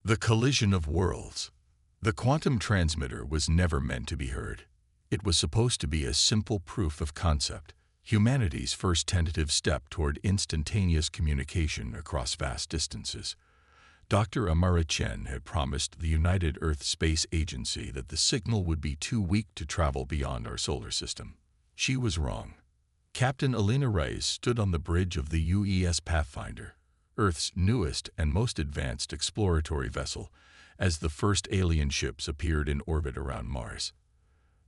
The collision of worlds. The quantum transmitter was never meant to be heard. It was supposed to be a simple proof of concept, humanity's first tentative step toward instantaneous communication across vast distances. Dr. Amara Chen had promised the United Earth Space Agency that the signal would be too weak to travel beyond our solar system. She was wrong. Captain Elena Reyes stood on the bridge of the UES Pathfinder, Earth's newest and most advanced exploratory vessel, as the first alien ships appeared in orbit around Mars.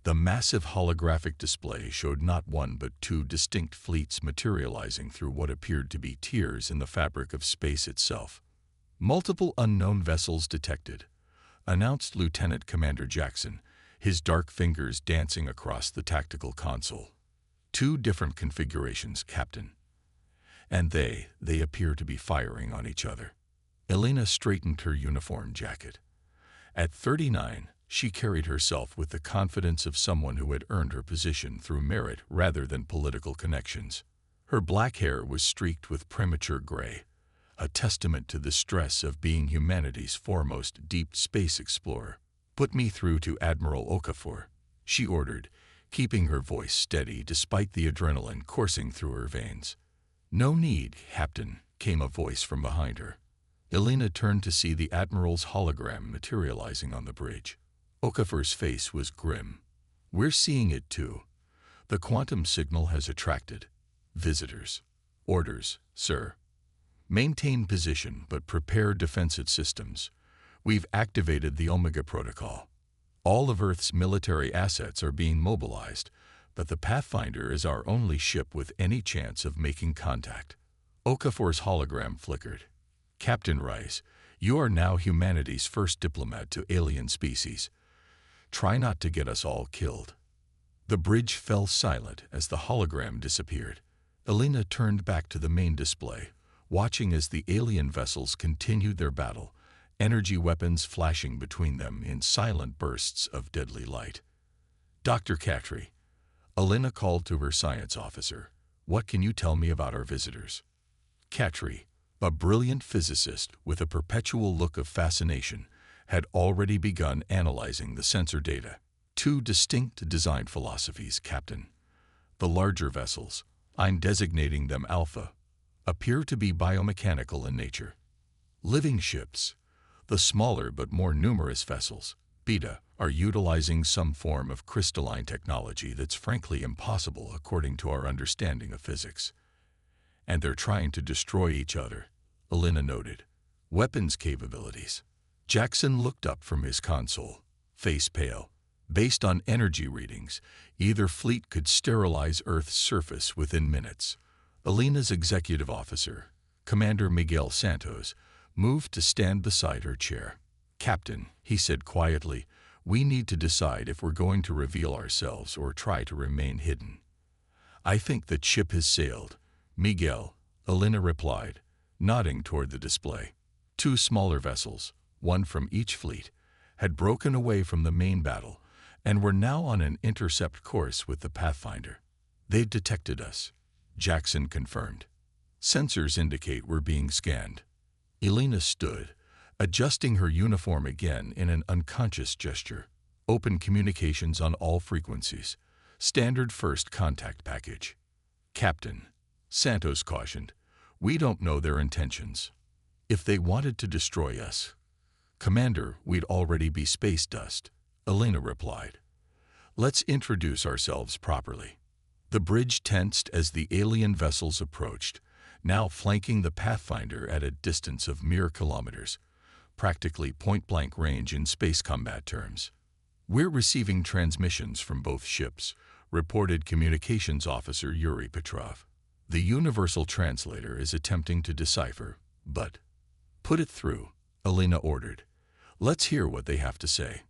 The massive holographic display showed not one but two distinct fleets materializing through what appeared to be tears in the fabric of space itself. "Multiple unknown vessels detected," announced Lieutenant Commander Jackson, his dark fingers dancing across the tactical console. "Two different configurations, Captain. And they appear to be firing on each other." Elena straightened her uniform jacket. At 39, she carried herself with the confidence of someone who had earned her position through merit rather than political connections. Her black hair was streaked with premature gray, a testament to the stress of being humanity's foremost deep space explorer. "Put me through to Admiral Okafor," she ordered, keeping her voice steady despite the adrenaline coursing through her veins. "No need, Captain," came a voice from behind her. Elena turned to see the Admiral's hologram materializing on the bridge. Okafor's face was grim. "We're seeing it too. The quantum signal has attracted visitors. Orders, sir. Maintain position but prepare defensive systems. We've activated the Omega Protocol. All of Earth's military assets are being mobilized, but the Pathfinder is our only ship with any chance of making contact." Okafor's hologram flickered. "Captain Rice, you are now humanity's first diplomat to alien species. Try not to get us all killed." The bridge fell silent as the hologram disappeared. Elena turned back to the main display, watching as the alien vessels continued their battle, energy weapons flashing between them in silent bursts of deadly light. "Dr. Catry," Elena called to her science officer, "what can you tell me about our visitors?" Catry, a brilliant physicist with a perpetual look of fascination, had already begun analyzing the sensor data. "Two distinct design philosophies, Captain. The larger vessels, I'm designating them Alpha, appear to be biomechanical in nature. Living ships, the smaller but more numerous vessels, Beta, are utilizing some form of crystalline technology that's frankly impossible according to our understanding of physics. And they're trying to destroy each other," Elena noted. "Weapons capabilities." Jackson looked up from his console, face pale. Based on energy readings, either fleet could sterilize Earth's surface within minutes. Elena's executive officer, Commander Miguel Santos, moved to stand beside her chair. "Captain," he said quietly, "we need to decide if we're going to reveal ourselves or try to remain hidden." "I think the ship has sailed, Miguel," Elena replied, nodding toward the display. Two smaller vessels, one from each fleet, had broken away from the main battle and were now on an intercept course with the Pathfinder. "They've detected us," Jackson confirmed. "Sensors indicate we're being scanned." Elena stood, adjusting her uniform again in an unconscious gesture. "Open communications on all frequencies. Standard first contact package." "Captain," Santos cautioned, "we don't know their intentions. If they wanted to destroy us—" "Commander, we'd already be space dust," Elena replied. "Let's introduce ourselves properly." The bridge tensed as the alien vessels approached, now flanking the Pathfinder at a distance of mere kilometers, practically point-blank range in space combat terms. "We're receiving transmissions from both ships," reported Communications Officer Yuri Petrov. "The Universal Translator is attempting to decipher, but—" "Put it through," Elena ordered. "Let's hear what they have to say."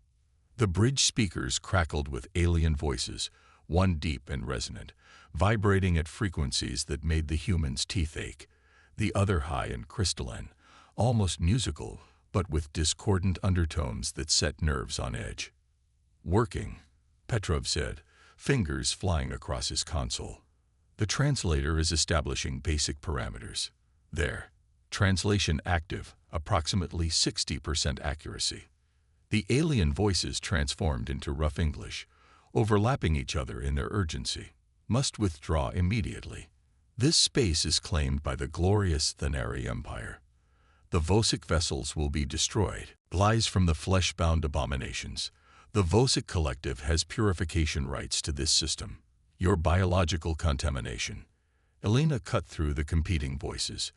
The bridge speakers crackled with alien voices, one deep and resonant, vibrating at frequencies that made the humans' teeth ache, the other high and crystalline, almost musical, but with discordant undertones that set nerves on edge. "Working," Petrov said, fingers flying across his console. "The translator is establishing basic parameters. There. Translation active," approximately 60% accuracy. The alien voices transformed into rough English, overlapping each other in their urgency. Must withdraw immediately. This space is claimed by the glorious Thenari Empire. The Vosic vessels will be destroyed. Lies from the flesh-bound abominations. The Vosic Collective has purification rights to this system. Your biological contamination. Elena cut through the competing voices.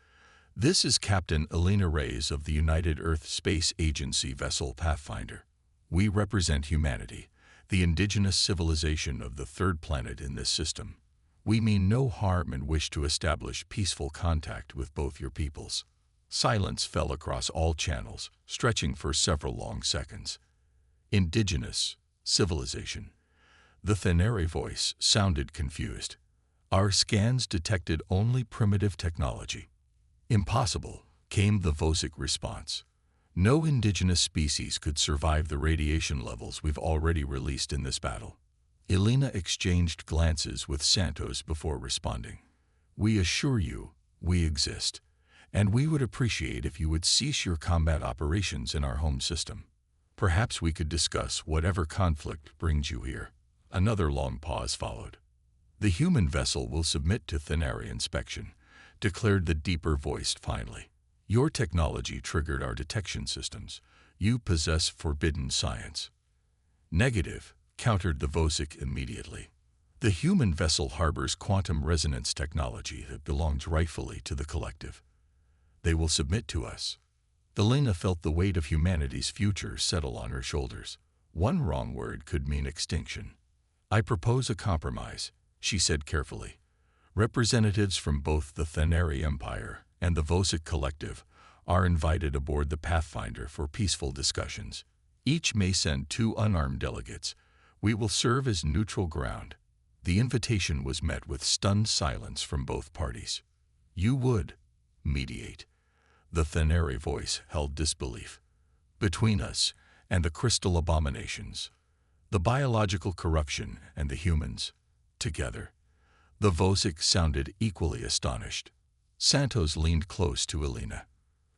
This is Captain Elena Reyes of the United Earth Space Agency vessel Pathfinder. We represent humanity, the indigenous civilization of the third planet in this system. We mean no harm and wish to establish peaceful contact with both your peoples. Silence fell across all channels, stretching for several long seconds. Indigenous civilization. The Thenari voice sounded confused. Our scans detected only primitive technology. Impossible, came the Vosic response. No indigenous species could survive the radiation levels we've already released in this battle. Elena exchanged glances with Santos before responding. We assure you, we exist, and we would appreciate if you would cease your combat operations in our home system. Perhaps we could discuss whatever conflict brings you here. Another long pause followed. The human vessel will submit to Thenari inspection, declared the deeper voice finally. Your technology triggered our detection systems. You possess forbidden science. Negative, countered the Vosic immediately. The human vessel harbors quantum resonance technology that belongs rightfully to the collective. They will submit to us. Elena felt the weight of humanity's future settle on her shoulders. One wrong word could mean extinction. I propose a compromise, she said carefully. Representatives from both the Thenari Empire and the Vosic Collective are invited aboard the Pathfinder for peaceful discussions. Each may send 2 unarmed delegates. We will serve as neutral ground. The invitation was met with stunned silence from both parties. You would mediate. The Thenari voice held disbelief. Between us and the crystal abominations, the biological corruption and the humans, together. The Vosic sounded equally astonished. Santos leaned close to Elena.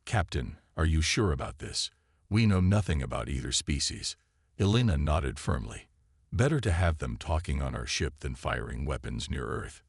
Captain, are you sure about this? We know nothing about either species. Elena nodded firmly. Better to have them talking on our ship than firing weapons near Earth.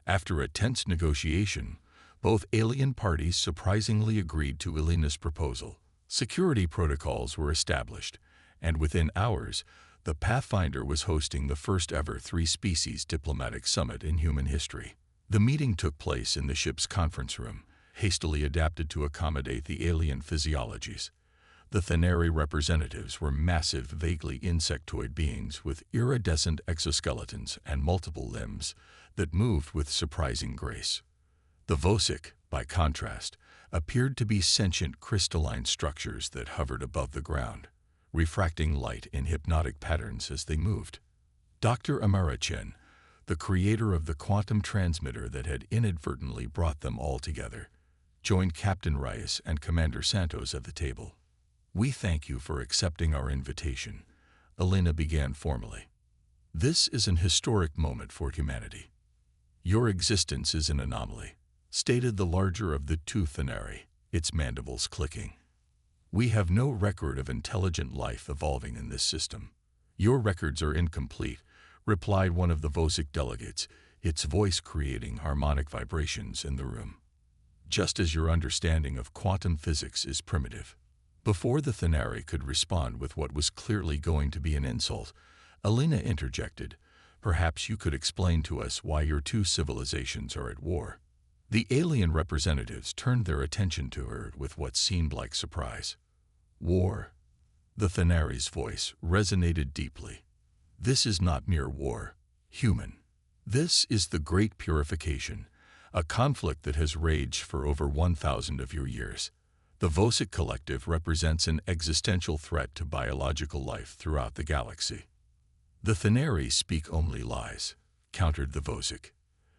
After a tense negotiation, both alien parties surprisingly agreed to Elena's proposal. Security protocols were established, and within hours, the Pathfinder was hosting the first-ever 3-species diplomatic summit in human history. The meeting took place in the ship's conference room, hastily adapted to accommodate the alien physiologies. The Thenari representatives were massive, vaguely insectoid beings with iridescent exoskeletons and multiple limbs that moved with surprising grace. The Vosic, by contrast, appeared to be sentient crystalline structures that hovered above the ground, refracting light in hypnotic patterns as they moved. Dr. Amarachen, the creator of the quantum transmitter that had inadvertently brought them all together, joined Captain Reyes and Commander Santos at the table. We thank you for accepting our invitation, Elena began formally. This is an historic moment for humanity. Your existence is an anomaly, stated the larger of the 2 Thenari, its mandibles clicking. We have no record of intelligent life evolving in this system. Your records are incomplete, replied one of the Vosic delegates, its voice creating harmonic vibrations in the room. Just as your understanding of quantum physics is primitive. Before the Thenari could respond with what was clearly going to be an insult, Elena interjected, Perhaps you could explain to us why your 2 civilizations are at war. The alien representatives turned their attention to her with what seemed like surprise. War. The Thenari's voice resonated deeply. This is not mere war, human. This is the Great Purification, a conflict that has raged for over 1,000 of your years. The Vosic Collective represents an existential threat to biological life throughout the galaxy. The Thenari speak only lies, countered the Vosic.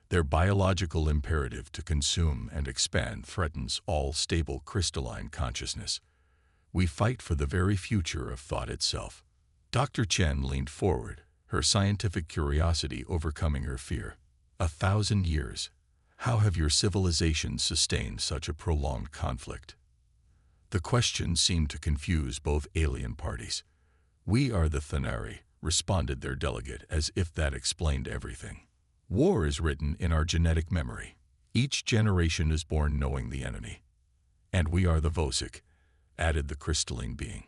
Their biological imperative to consume and expand threatens all stable crystalline consciousness. We fight for the very future of thought itself. Dr. Chen leaned forward, her scientific curiosity overcoming her fear. 1,000 years. How have your civilizations sustained such a prolonged conflict? The question seemed to confuse both alien parties. "We are the Thanari," responded their delegate, as if that explained everything. "War is written in our genetic memory. Each generation is born knowing the enemy." "And we are the Vosik," added the crystalline being.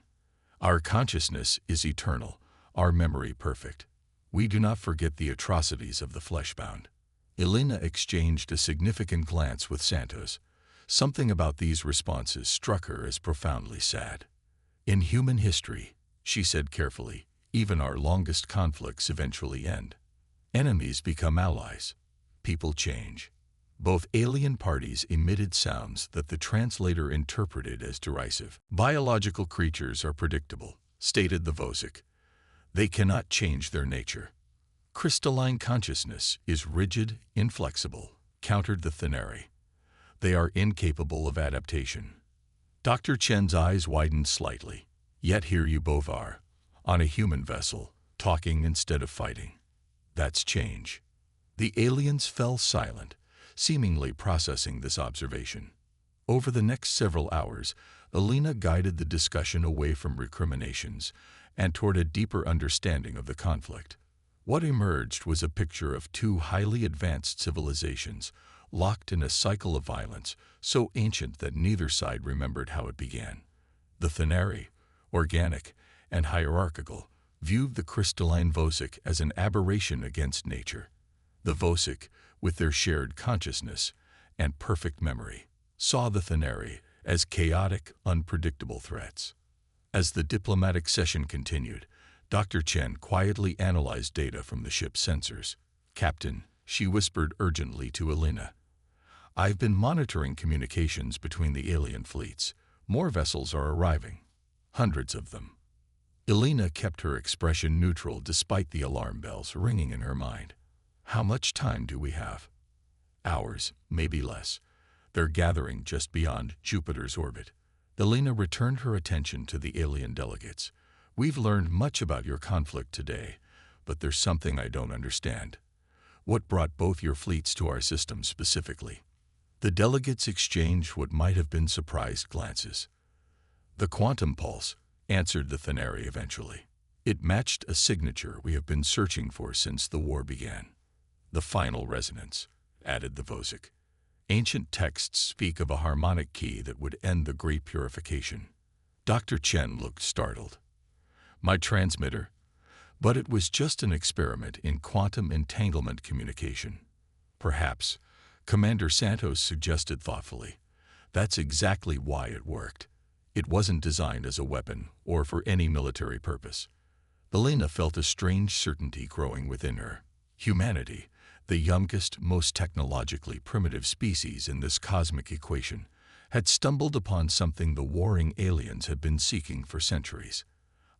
"Our consciousness is eternal, our memory perfect. We do not forget the atrocities of the flesh-bound." Elena exchanged a significant glance with Santos. Something about these responses struck her as profoundly sad. "In human history," she said carefully, "even our longest conflicts eventually end. Enemies become allies. People change." Both alien parties emitted sounds that the translator interpreted as derisive. "Biological creatures are predictable," stated the Vosik. "They cannot change their nature." "Crystalline consciousness is rigid, inflexible," countered the Thanari. "They are incapable of adaptation." Dr. Chen's eyes widened slightly. "Yet here you both are, on a human vessel, talking instead of fighting. That's change." The aliens fell silent, seemingly processing this observation. Over the next several hours, Elena guided the discussion away from recriminations and toward a deeper understanding of the conflict. What emerged was a picture of two highly advanced civilizations, locked in a cycle of violence so ancient that neither side remembered how it began. The Thanari, organic and hierarchical, viewed the crystalline Vosik as an aberration against nature. The Vosik, with their shared consciousness and perfect memory, saw the Thanari as chaotic, unpredictable threats. As the diplomatic session continued, Dr. Chen quietly analyzed data from the ship's sensors. "Captain," she whispered urgently to Elena, "I've been monitoring communications between the alien fleets. More vessels are arriving. Hundreds of them." Elena kept her expression neutral despite the alarm bells ringing in her mind. "How much time do we have?" "Hours, maybe less. They're gathering just beyond Jupiter's orbit." Elena returned her attention to the alien delegates. "We've learned much about your conflict today, but there's something I don't understand. What brought both your fleets to our system specifically?" The delegates exchanged what might have been surprised glances. "The quantum pulse," answered the Thanari eventually. "It matched a signature we have been searching for since the war began." "The final resonance," added the Vosik. "Ancient texts speak of a harmonic key that would end the Great Purification." Dr. Chen looked startled. "My transmitter? But it was just an experiment in quantum entanglement communication." "Perhaps," Commander Santos suggested thoughtfully. "That's exactly why it worked. It wasn't designed as a weapon or for any military purpose." Elena felt a strange certainty growing within her. Humanity, the youngest, most technologically primitive species in this cosmic equation, had stumbled upon something the warring aliens had been seeking for centuries.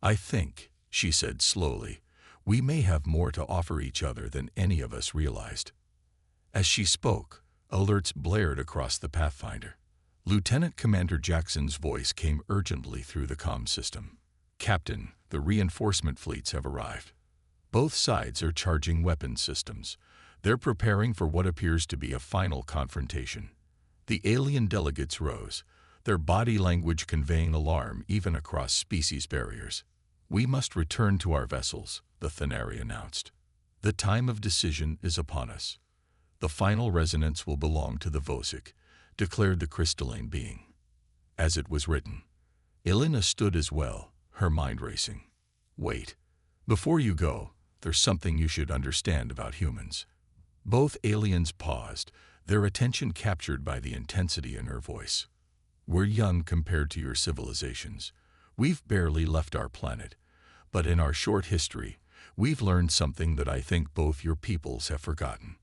"I think," she said slowly, "we may have more to offer each other than any of us realized." As she spoke, alerts blared across the Pathfinder. Lieutenant Commander Jackson's voice came urgently through the comm system. "Captain, the reinforcement fleets have arrived. Both sides are charging weapon systems. They're preparing for what appears to be a final confrontation." The alien delegates rose, their body language conveying alarm even across species barriers. "We must return to our vessels," the Thanari announced. "The time of decision is upon us. The final resonance will belong to the Vosik," declared the crystalline being. As it was written. Elena stood as well, her mind racing. "Wait. Before you go, there's something you should understand about humans." Both aliens paused, their attention captured by the intensity in her voice. "We're young compared to your civilizations. We've barely left our planet. But in our short history, we've learned something that I think both your peoples have forgotten."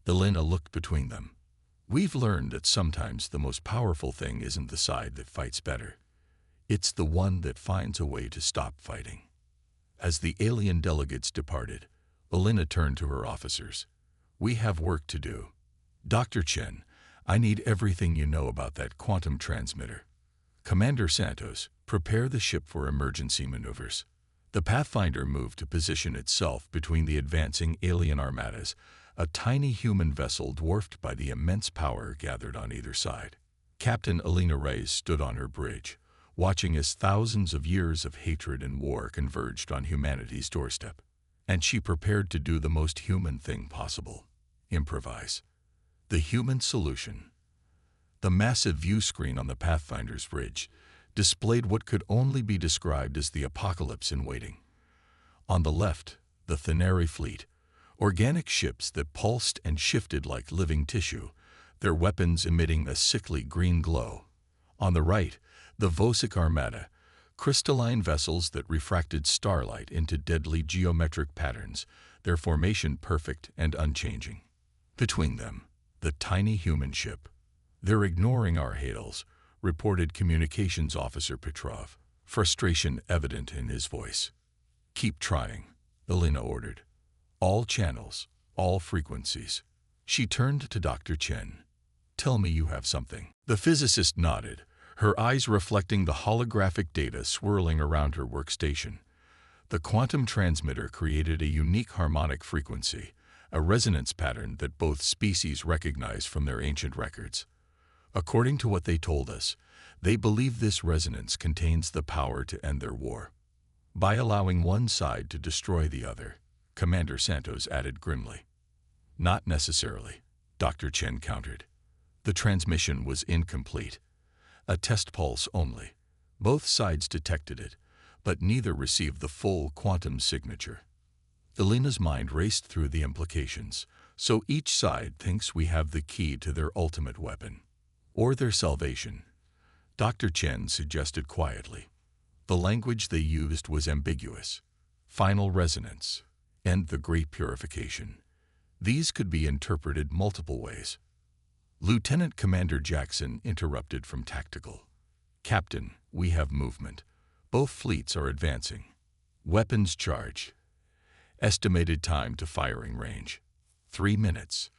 Elena looked between them. "We've learned that sometimes the most powerful thing isn't the side that fights better. It's the one that finds a way to stop fighting." As the alien delegates departed, Elena turned to her officers. "We have work to do. Dr. Chen, I need everything you know about that quantum transmitter. Commander Santos, prepare the ship for emergency maneuvers." The Pathfinder moved to position itself between the advancing alien armadas, a tiny human vessel dwarfed by the immense power gathered on either side. Captain Alina Reyes stood on her bridge, watching as thousands of years of hatred and war converged on humanity's doorstep. And she prepared to do the most human thing possible: improvise. The human solution. The massive view screen on the Pathfinder's bridge displayed what could only be described as the apocalypse in waiting. On the left, the Thenari fleet, organic ships that pulsed and shifted like living tissue, their weapons emitting a sickly green glow. On the right, the Vosic Armada, crystalline vessels that refracted starlight into deadly geometric patterns, their formation perfect and unchanging. Between them, the tiny human ship. "They're ignoring our hails," reported Communications Officer Petrov, frustration evident in his voice. "Keep trying," Alina ordered. "All channels, all frequencies." She turned to Dr. Chen. "Tell me you have something." The physicist nodded, her eyes reflecting the holographic data swirling around her workstation. The quantum transmitter created a unique harmonic frequency, a resonance pattern that both species recognize from their ancient records. According to what they told us, they believe this resonance contains the power to end their war. By allowing one side to destroy the other, Commander Santos added grimly. "Not necessarily," Dr. Chen countered. "The transmission was incomplete. A test pulse only. Both sides detected it, but neither received the full quantum signature." Alina's mind raced through the implications. So each side thinks we have the key to their ultimate weapon. Or their salvation, Dr. Chen suggested quietly. The language they used was ambiguous. Final resonance, and the great purification. These could be interpreted multiple ways. Lieutenant Commander Jackson interrupted from tactical. "Captain, we have movement. Both fleets are advancing. Weapons charge. Estimated time to firing range: 3 minutes.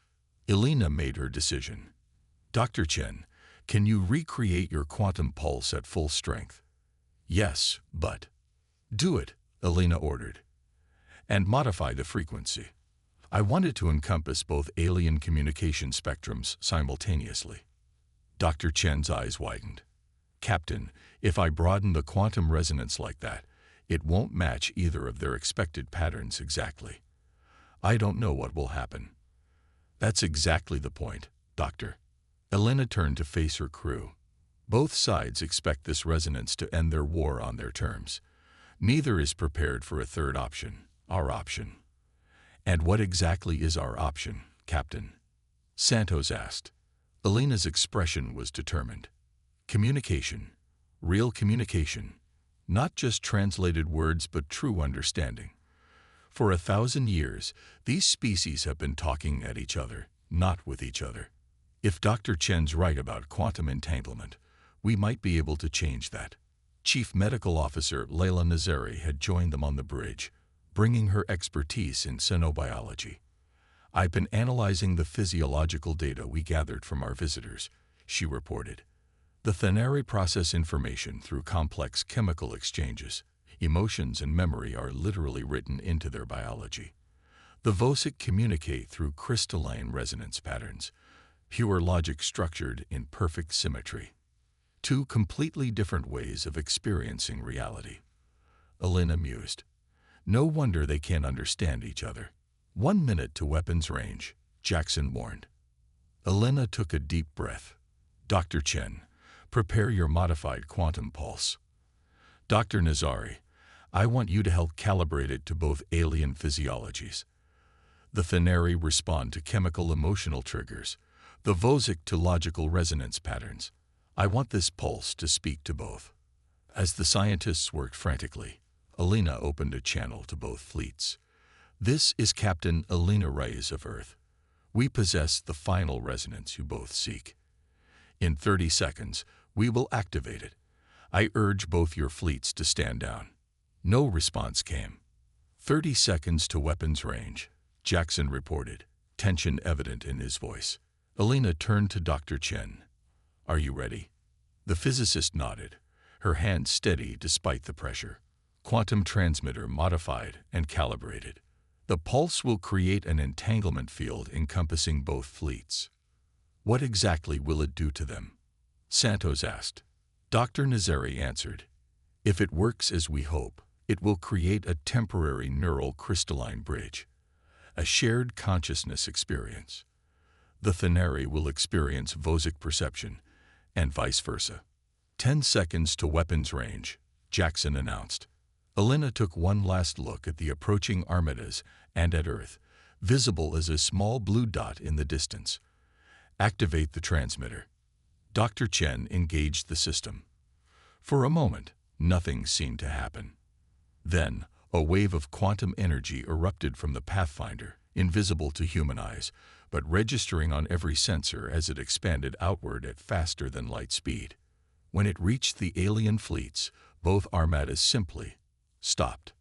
Alina made her decision. "Dr. Chen, can you recreate your quantum pulse at full strength?" "Yes, but—" "Do it," Alina ordered. "And modify the frequency. I want it to encompass both alien communication spectrums simultaneously." Dr. Chen's eyes widened. "Captain, if I broaden the quantum resonance like that, it won't match either of their expected patterns exactly. I don't know what will happen." "That's exactly the point, Doctor." Alina turned to face her crew. "Both sides expect this resonance to end their war on their terms. Neither is prepared for a third option, our option." "And what exactly is our option, Captain?" Santos asked. Alina's expression was determined. "Communication. Real communication. Not just translated words but true understanding. For 1,000 years, these species have been talking at each other, not with each other. If Dr. Chen's right about quantum entanglement, we might be able to change that." Chief Medical Officer Leila Nazari had joined them on the bridge, bringing her expertise in xenobiology. "I've been analyzing the physiological data we gathered from our visitors," she reported. "The Thenari process information through complex chemical exchanges. Emotions and memory are literally written into their biology. The Vosic communicate through crystalline resonance patterns, pure logic structured in perfect symmetry. Two completely different ways of experiencing reality." Alina mused. "No wonder they can't understand each other." 1 minute to weapons range," Jackson warned. Alina took a deep breath. "Dr. Chen, prepare your modified quantum pulse. Dr. Nazari, I want you to help calibrate it to both alien physiologies. The Thenari respond to chemical emotional triggers, the Vosic to logical resonance patterns. I want this pulse to speak to both." As the scientists worked frantically, Alina opened a channel to both fleets. "This is Captain Alina Reyes of Earth. We possess the final resonance you both seek. In 30 seconds, we will activate it. I urge both your fleets to stand down." No response came. 30 seconds to weapons range," Jackson reported, tension evident in his voice. Alina turned to Dr. Chen. "Are you ready?" The physicist nodded, her hand steady despite the pressure. Quantum transmitter modified and calibrated. The pulse will create an entanglement field encompassing both fleets. "What exactly will it do to them?" Santos asked. Dr. Nazari answered, "If it works as we hope, it will create a temporary neural crystalline bridge, a shared consciousness experience. The Thenari will experience Vosic perception, and vice versa." 10 seconds to weapons range, Jackson announced. Elena took one last look at the approaching armadas and at Earth, visible as a small blue dot in the distance. "Activate the transmitter." Dr. Chen engaged the system. For a moment, nothing seemed to happen. Then, a wave of quantum energy erupted from the Pathfinder, invisible to human eyes, but registering on every sensor as it expanded outward at faster than light speed. When it reached the alien fleets, both armadas simply stopped.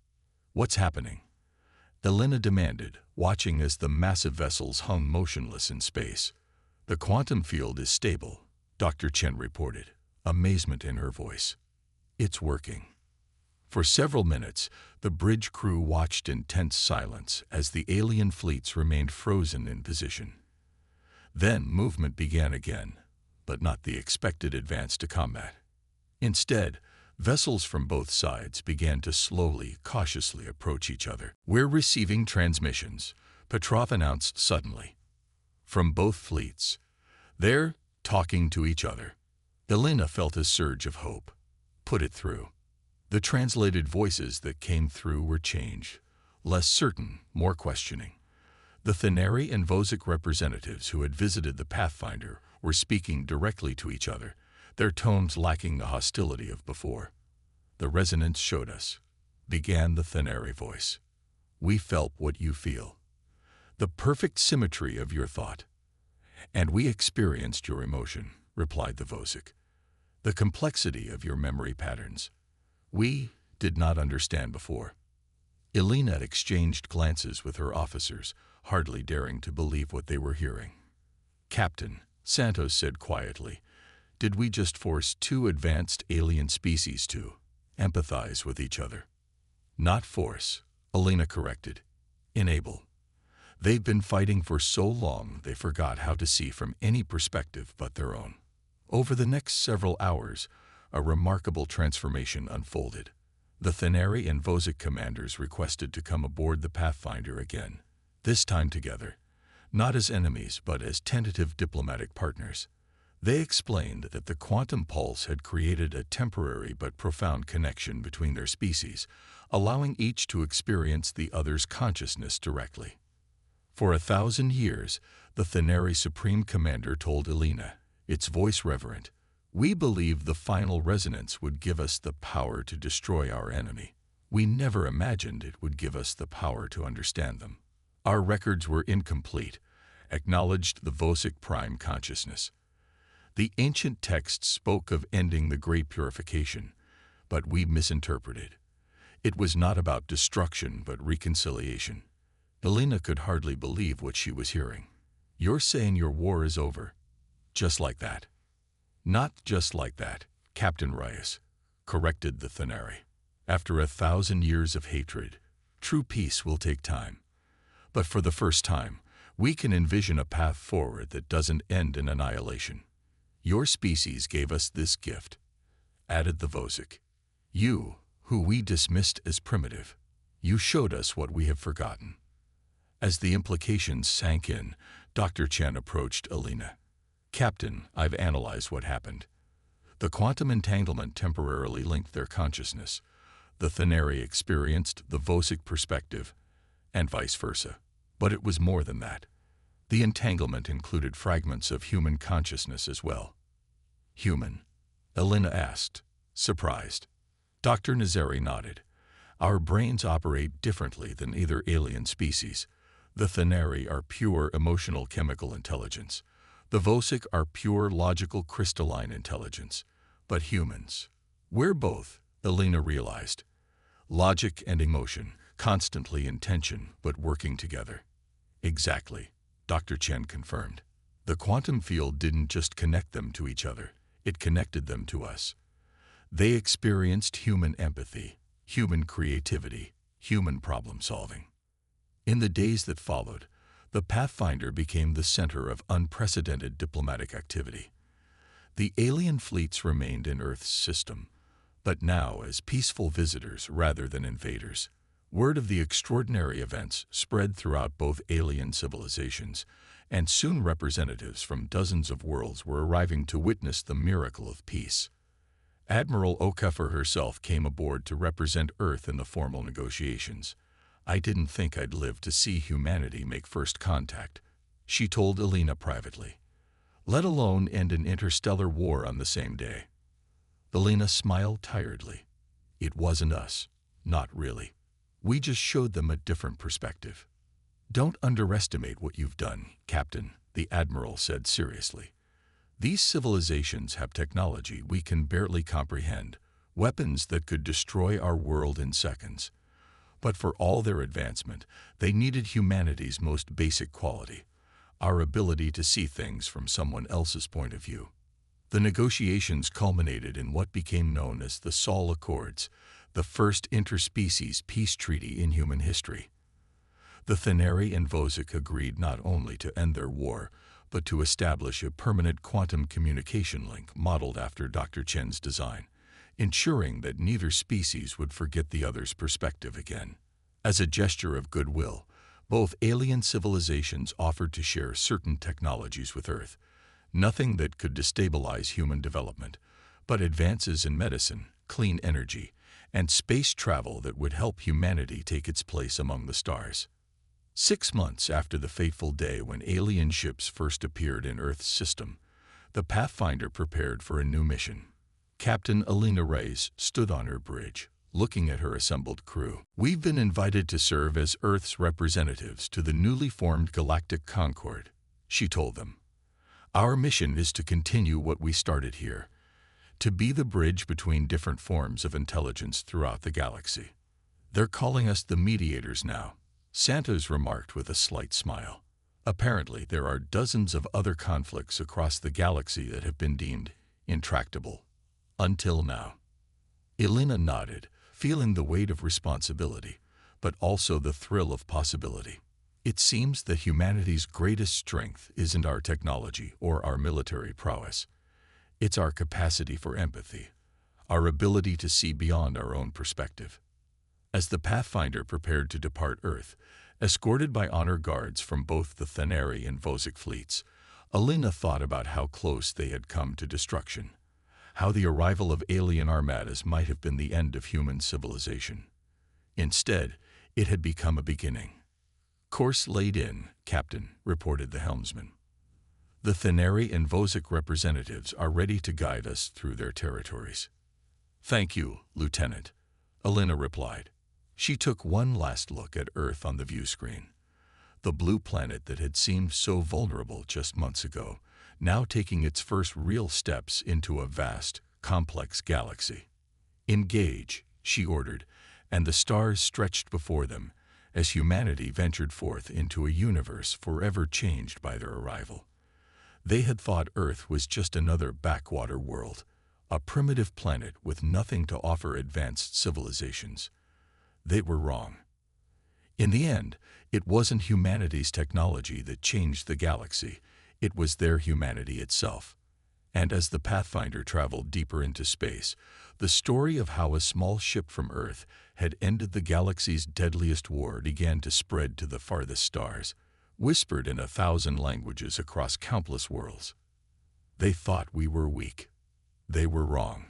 "What's happening?" Elena demanded, watching as the massive vessels hung motionless in space. "The quantum field is stable," Dr. Chen reported, amazement in her voice. "It's working." For several minutes, the bridge crew watched in tense silence as the alien fleets remained frozen in position. Then movement began again, but not the expected advance to combat. Instead, vessels from both sides began to slowly, cautiously approach each other. "We're receiving transmissions," Petrov announced suddenly. "From both fleets. They're talking to each other." Elena felt a surge of hope. "Put it through." The translated voices that came through were changed, less certain, more questioning. The Thenari and Vosic representatives who had visited the Pathfinder were speaking directly to each other, their tones lacking the hostility of before. "The resonance showed us," began the Thenari voice. "We felt what you feel. The perfect symmetry of your thought. And we experienced your emotion," replied the Vosic. "The complexity of your memory patterns. We did not understand before." Elena exchanged glances with her officers, hardly daring to believe what they were hearing. "Captain," Santos said quietly, "did we just force two advanced alien species to empathize with each other?" "Not force," Elena corrected. "Enable. They've been fighting for so long they forgot how to see from any perspective but their own." Over the next several hours, a remarkable transformation unfolded. The Thenari and Vosic commanders requested to come aboard the Pathfinder again, this time together, not as enemies but as tentative diplomatic partners. They explained that the quantum pulse had created a temporary but profound connection between their species, allowing each to experience the other's consciousness directly. For 1,000 years, the Thenari Supreme Commander told Elena, its voice reverent, "We believed the final resonance would give us the power to destroy our enemy. We never imagined it would give us the power to understand them. Our records were incomplete," acknowledged the Vosic Prime Consciousness. "The ancient texts spoke of ending the Great Purification, but we misinterpreted. It was not about destruction but reconciliation." Elena could hardly believe what she was hearing. "You're saying your war is over? Just like that?" "Not just like that, Captain Reyes," corrected the Thenari. "After 1,000 years of hatred, true peace will take time. But for the first time, we can envision a path forward that doesn't end in annihilation. Your species gave us this gift," added the Vosic. "You, who we dismissed as primitive, you showed us what we have forgotten." As the implications sank in, Dr. Chen approached Elena. "Captain, I've analyzed what happened. The quantum entanglement temporarily linked their consciousness. The Thenari experienced the Vosic perspective, and vice versa. But it was more than that. The entanglement included fragments of human consciousness as well." "Human?" Elena asked, surprised. Dr. Nazari nodded. "Our brains operate differently than either alien species. The Thenari are pure emotional chemical intelligence. The Vosic are pure logical crystalline intelligence. But humans, we're both," Elena realized. "Logic and emotion, constantly in tension but working together." "Exactly," Dr. Chen confirmed. "The quantum field didn't just connect them to each other, it connected them to us. They experienced human empathy, human creativity, human problem solving." In the days that followed, the Pathfinder became the center of unprecedented diplomatic activity. The alien fleets remained in Earth's system, but now as peaceful visitors rather than invaders. Word of the extraordinary events spread throughout both alien civilizations, and soon representatives from dozens of worlds were arriving to witness the miracle of peace. Admiral Okafor herself came aboard to represent Earth in the formal negotiations. "I didn't think I'd live to see humanity make first contact," she told Elena privately, "let alone end an interstellar war on the same day." Elena smiled tiredly. "It wasn't us. Not really. We just showed them a different perspective." "Don't underestimate what you've done, Captain," the Admiral said seriously. "These civilizations have technology we can barely comprehend, weapons that could destroy our world in seconds. But for all their advancement, they needed humanity's most basic quality, our ability to see things from someone else's point of view." The negotiations culminated in what became known as the Sol Accords, the first interspecies peace treaty in human history. The Thenari and Vosik agreed not only to end their war, but to establish a permanent quantum communication link modeled after Dr. Chen's design, ensuring that neither species would forget the other's perspective again. As a gesture of goodwill, both alien civilizations offered to share certain technologies with Earth, nothing that could destabilize human development, but advances in medicine, clean energy, and space travel that would help humanity take its place among the stars. 6 months after the fateful day when alien ships first appeared in Earth's system, the Pathfinder prepared for a new mission. Captain Elena Reyes stood on her bridge, looking at her assembled crew. "We've been invited to serve as Earth's representatives to the newly formed Galactic Concord," she told them. "Our mission is to continue what we started here, to be the bridge between different forms of intelligence throughout the galaxy. They're calling us the mediators now," Santos remarked with a slight smile. "Apparently, there are dozens of other conflicts across the galaxy that have been deemed intractable. Until now." Elena nodded, feeling the weight of responsibility, but also the thrill of possibility. "It seems that humanity's greatest strength isn't our technology or our military prowess. It's our capacity for empathy, our ability to see beyond our own perspective." As the Pathfinder prepared to depart Earth, escorted by honor guards from both the Thenari and Vosik fleets, Elena thought about how close they had come to destruction, how the arrival of alien armadas might have been the end of human civilization. Instead, it had become a beginning. "Course laid in, Captain," reported the helmsman. "The Thenari and Vosik representatives are ready to guide us through their territories." "Thank you, Lieutenant," Elena replied. She took one last look at Earth on the view screen, the blue planet that had seemed so vulnerable just months ago, now taking its first real steps into a vast, complex galaxy. "Engage," she ordered, and the stars stretched before them as humanity ventured forth into a universe forever changed by their arrival. They had thought Earth was just another backwater world, a primitive planet with nothing to offer advanced civilizations. They were wrong. In the end, it wasn't humanity's technology that changed the galaxy, it was their humanity itself. And as the Pathfinder traveled deeper into space, the story of how a small ship from Earth had ended the galaxy's deadliest war began to spread to the farthest stars, whispered in 1,000 languages across countless worlds. They thought we were weak. They were wrong.